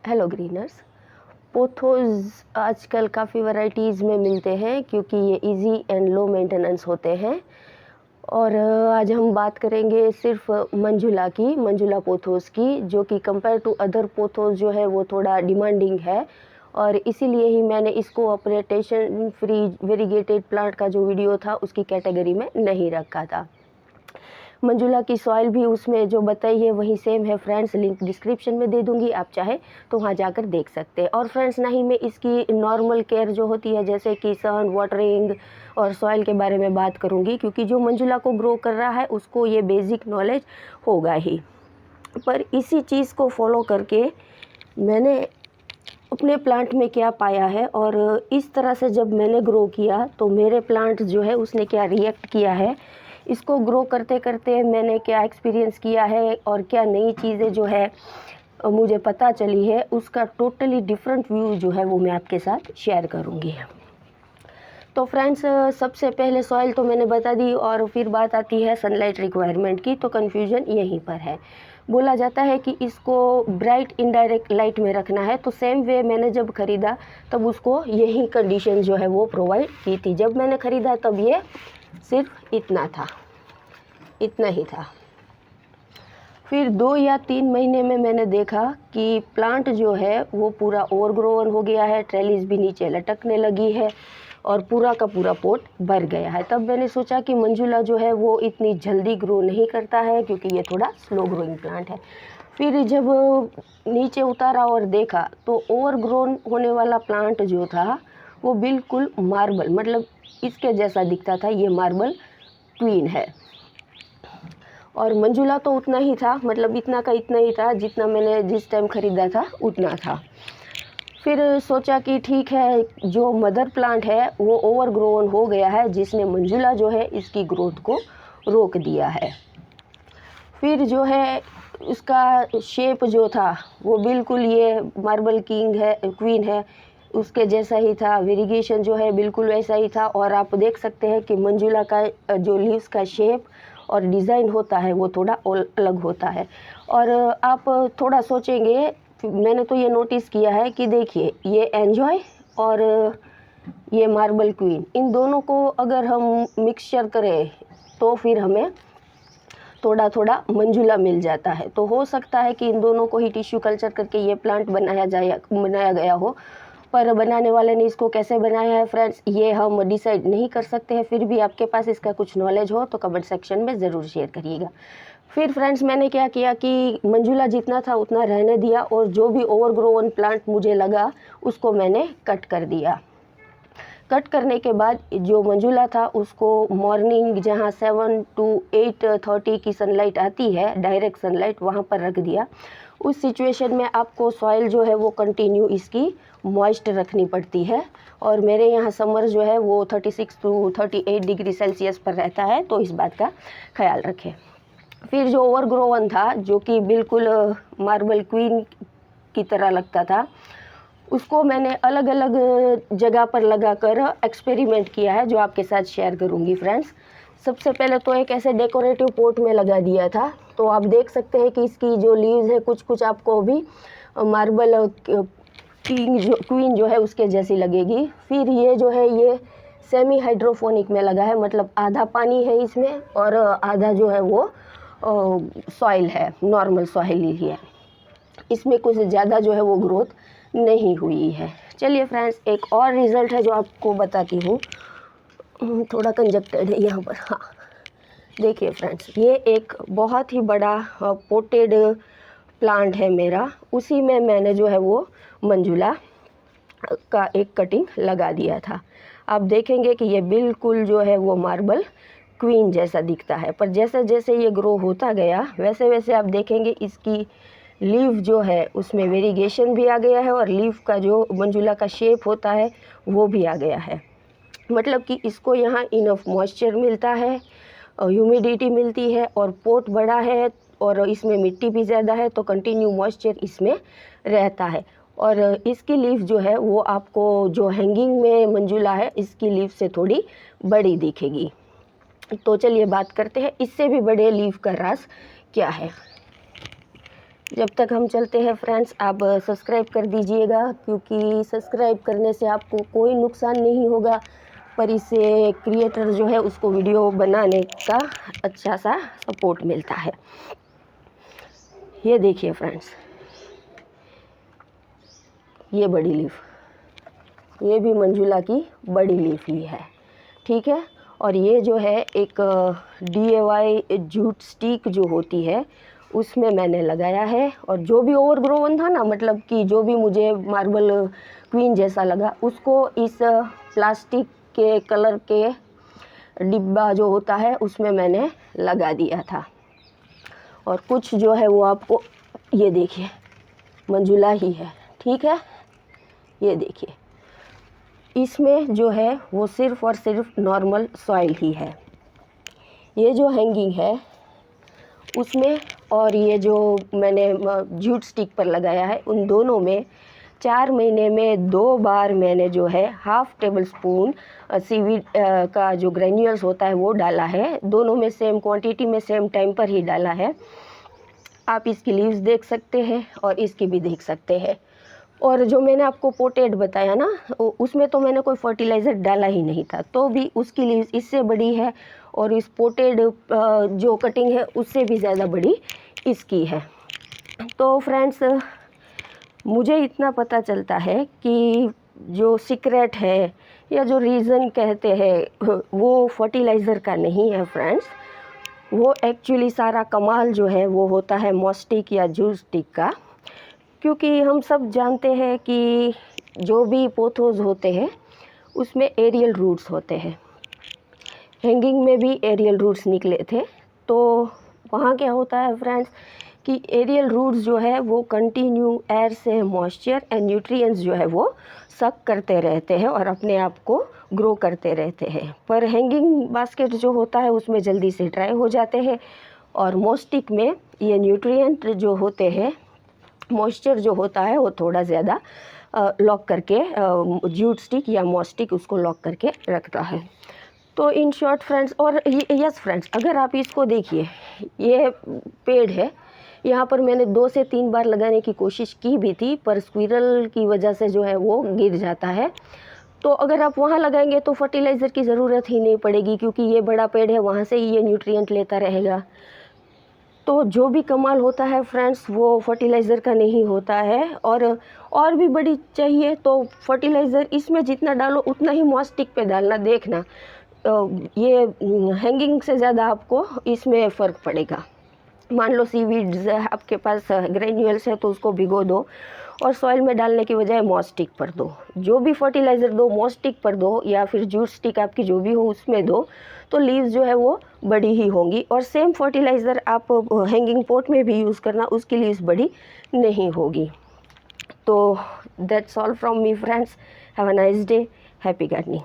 Hello greeners. पोथोज़ आजकल काफ़ी varieties में मिलते हैं क्योंकि ये इजी एंड लो मेंटेनेंस होते हैं। और आज हम बात करेंगे सिर्फ मंजुला पोथोज़ की, जो कि कंपेयर टू अदर पोथोज़ जो है वो थोड़ा डिमांडिंग है। और इसीलिए ही मैंने इसको अपने टेंशन फ्री वेरीगेटेड प्लांट का जो वीडियो था उसकी कैटेगरी में नहीं रखा था। मंजुला की सॉइल भी उसमें जो बताई है वही सेम है फ्रेंड्स, लिंक डिस्क्रिप्शन में दे दूंगी, आप चाहे तो वहाँ जाकर देख सकते हैं। और फ्रेंड्स, ना ही मैं इसकी नॉर्मल केयर जो होती है जैसे कि सन वाटरिंग और सॉइल के बारे में बात करूँगी, क्योंकि जो मंजुला को ग्रो कर रहा है उसको ये बेसिक नॉलेज होगा ही। पर इसी चीज़ को फॉलो करके मैंने अपने प्लांट में क्या पाया है, और इस तरह से जब मैंने ग्रो किया तो मेरे प्लांट जो है उसने क्या रिएक्ट किया है, इसको ग्रो करते करते मैंने क्या एक्सपीरियंस किया है और क्या नई चीज़ें जो है मुझे पता चली है, उसका टोटली डिफरेंट व्यू जो है वो मैं आपके साथ शेयर करूँगी। तो फ्रेंड्स, सबसे पहले सॉइल तो मैंने बता दी, और फिर बात आती है सनलाइट रिक्वायरमेंट की। तो कन्फ्यूजन यहीं पर है। बोला जाता है कि इसको ब्राइट इनडायरेक्ट लाइट में रखना है, तो सेम वे मैंने जब ख़रीदा तब उसको यही कंडीशन जो है वो प्रोवाइड की थी। जब मैंने ख़रीदा तब ये सिर्फ इतना ही था। फिर 2 या 3 महीने में मैंने देखा कि प्लांट जो है वो पूरा ओवरग्रोवन हो गया है, ट्रेलिस भी नीचे लटकने लगी है और पूरा का पूरा पोट भर गया है। तब मैंने सोचा कि मंजुला जो है वो इतनी जल्दी ग्रो नहीं करता है क्योंकि ये थोड़ा स्लो ग्रोइंग प्लांट है। फिर जब नीचे उतारा और देखा तो ओवरग्रोन होने वाला प्लांट जो था वो बिल्कुल मार्बल, मतलब इसके जैसा दिखता था। ये मार्बल क्वीन है। और मंजुला तो उतना ही था, मतलब इतना का इतना ही था जितना मैंने जिस टाइम ख़रीदा था उतना था। फिर सोचा कि ठीक है, जो मदर प्लांट है वो ओवरग्रोन हो गया है, जिसने मंजुला जो है इसकी ग्रोथ को रोक दिया है। फिर जो है उसका शेप जो था वो बिल्कुल ये मार्बल क्वीन है उसके जैसा ही था। वेरिगेशन जो है बिल्कुल वैसा ही था। और आप देख सकते हैं कि मंजुला का जो लीव्स का शेप और डिज़ाइन होता है वो थोड़ा अलग होता है। और आप थोड़ा सोचेंगे, मैंने तो ये नोटिस किया है कि देखिए ये एन्जॉय और ये मार्बल क्वीन, इन दोनों को अगर हम मिक्सचर करें तो फिर हमें थोड़ा थोड़ा मंजुला मिल जाता है। तो हो सकता है कि इन दोनों को ही टिश्यू कल्चर करके ये प्लांट बनाया गया हो। पर बनाने वाले ने इसको कैसे बनाया है फ्रेंड्स, ये हम डिसाइड नहीं कर सकते हैं। फिर भी आपके पास इसका कुछ नॉलेज हो तो कमेंट सेक्शन में ज़रूर शेयर करिएगा। फिर फ्रेंड्स, मैंने क्या किया कि मंजुला जितना था उतना रहने दिया, और जो भी ओवरग्रोवन प्लांट मुझे लगा उसको मैंने कट कर दिया। कट करने के बाद जो मंजुला था उसको मॉर्निंग जहाँ 7 to 8:30 की सनलाइट आती है, डायरेक्ट सनलाइट, वहाँ पर रख दिया। उस सिचुएशन में आपको सॉइल जो है वो कंटिन्यू इसकी मॉइस्ट रखनी पड़ती है। और मेरे यहाँ समर जो है वो 36 to 38 डिग्री सेल्सियस पर रहता है, तो इस बात का ख्याल रखें। फिर जो ओवरग्रोवन था, जो कि बिल्कुल मार्बल क्वीन की तरह लगता था, उसको मैंने अलग अलग जगह पर लगाकर एक्सपेरिमेंट किया है, जो आपके साथ शेयर करूंगी फ्रेंड्स। सबसे पहले तो एक ऐसे डेकोरेटिव पॉट में लगा दिया था। तो आप देख सकते हैं कि इसकी जो लीव्स है कुछ कुछ आपको भी मार्बल क्वीन जो है उसके जैसी लगेगी। फिर ये जो है ये सेमी हाइड्रोफोनिक में लगा है, मतलब आधा पानी है इसमें और आधा जो है वो सॉइल है, नॉर्मल सॉइल ही है। इसमें कुछ ज़्यादा जो है वो ग्रोथ नहीं हुई है। चलिए फ्रेंड्स, एक और रिज़ल्ट है जो आपको बताती हूँ। थोड़ा कंजक्टेड है यहाँ पर। हाँ, देखिए फ्रेंड्स, ये एक बहुत ही बड़ा पोटेड प्लांट है मेरा। उसी में मैंने जो है वो मंजुला का एक कटिंग लगा दिया था। आप देखेंगे कि ये बिल्कुल जो है वो मार्बल क्वीन जैसा दिखता है। पर जैसे जैसे ये ग्रो होता गया वैसे वैसे आप देखेंगे इसकी लीफ जो है उसमें वेरिगेशन भी आ गया है, और लीफ का जो मंजुला का शेप होता है वो भी आ गया है। मतलब कि इसको यहाँ इनफ मॉइस्चर मिलता है, ह्यूमिडिटी मिलती है, और पोट बड़ा है और इसमें मिट्टी भी ज़्यादा है, तो कंटिन्यू मॉइस्चर इसमें रहता है। और इसकी लीफ जो है वो आपको जो हैंगिंग में मंजुला है इसकी लीफ से थोड़ी बड़ी दिखेगी। तो चलिए बात करते हैं इससे भी बड़े लीफ का राज क्या है। जब तक हम चलते हैं फ्रेंड्स, आप सब्सक्राइब कर दीजिएगा, क्योंकि सब्सक्राइब करने से आपको कोई नुकसान नहीं होगा, पर इससे क्रिएटर जो है उसको वीडियो बनाने का अच्छा सा सपोर्ट मिलता है। ये देखिए फ्रेंड्स, ये बड़ी लीफ, ये भी मंजुला की बड़ी लीफ ही है, ठीक है। और ये जो है एक DIY जूट स्टिक जो होती है उसमें मैंने लगाया है, और जो भी ओवरग्रोवन था ना, मतलब कि जो भी मुझे मार्बल क्वीन जैसा लगा, उसको इस प्लास्टिक के कलर के डिब्बा जो होता है उसमें मैंने लगा दिया था। और कुछ जो है वो आपको, ये देखिए मंजुला ही है, ठीक है। ये देखिए, इसमें जो है वो सिर्फ़ और सिर्फ नॉर्मल सॉइल ही है। ये जो हैंगिंग है उसमें और ये जो मैंने जूट स्टिक पर लगाया है, उन दोनों में 4 महीने में 2 बार मैंने जो है हाफ़ टेबल स्पून सीवीड का जो ग्रेन्यूल्स होता है वो डाला है। दोनों में सेम क्वांटिटी में सेम टाइम पर ही डाला है। आप इसकी लीव्स देख सकते हैं और इसकी भी देख सकते हैं। और जो मैंने आपको पोटेड बताया ना, उसमें तो मैंने कोई फर्टिलाइज़र डाला ही नहीं था, तो भी उसकी लीव्स इससे बड़ी है, और इस पोटेड जो कटिंग है उससे भी ज़्यादा बड़ी इसकी है। तो फ्रेंड्स, मुझे इतना पता चलता है कि जो सीक्रेट है या जो रीज़न कहते हैं वो फर्टिलाइज़र का नहीं है फ्रेंड्स। वो एक्चुअली सारा कमाल जो है वो होता है मॉस्टिक या जूट स्टिक का। क्योंकि हम सब जानते हैं कि जो भी पोथोस होते हैं उसमें एरियल रूट्स होते हैं। हैंगिंग में भी एरियल रूट्स निकले थे। तो वहाँ क्या होता है फ्रेंड्स कि एरियल रूट्स जो है वो कंटिन्यू एयर से मॉइस्चर एंड न्यूट्रिएंट्स जो है वो सक करते रहते हैं और अपने आप को ग्रो करते रहते हैं। पर हैंगिंग बास्केट जो होता है उसमें जल्दी से ड्राई हो जाते हैं, और मॉस्टिक में ये न्यूट्रिएंट जो होते हैं, मॉइस्चर जो होता है वो थोड़ा ज़्यादा लॉक करके जूट स्टिक या मॉस्टिक उसको लॉक करके रखता है। तो इन शॉर्ट फ्रेंड्स, और यस फ्रेंड्स, अगर आप इसको देखिए, ये पेड़ है, यहाँ पर मैंने 2 से 3 बार लगाने की कोशिश की भी थी, पर स्क्विरल की वजह से जो है वो गिर जाता है। तो अगर आप वहाँ लगाएंगे तो फर्टिलाइज़र की ज़रूरत ही नहीं पड़ेगी, क्योंकि ये बड़ा पेड़ है, वहाँ से ही ये न्यूट्रिएंट लेता रहेगा। तो जो भी कमाल होता है फ्रेंड्स वो फर्टिलाइज़र का नहीं होता है। और भी बड़ी चाहिए तो फर्टिलाइज़र इसमें जितना डालो उतना ही मॉस्टिक पे डालना, देखना ये हैंगिंग से ज़्यादा आपको इसमें फ़र्क पड़ेगा। मान लो सीवीड्स आपके पास ग्रेन्यूल्स है तो उसको भिगो दो और सॉइल में डालने की बजाय मॉस्टिक पर दो। जो भी फर्टिलाइज़र दो मॉस्टिक पर दो, या फिर जूट स्टिक आपकी जो भी हो उसमें दो, तो लीव्स जो है वो बड़ी ही होंगी। और सेम फर्टिलाइज़र आप हैंगिंग पॉट में भी यूज़ करना, उसकी लीव्स बड़ी नहीं होगी। तो that's all from me friends, have a nice day, happy gardening.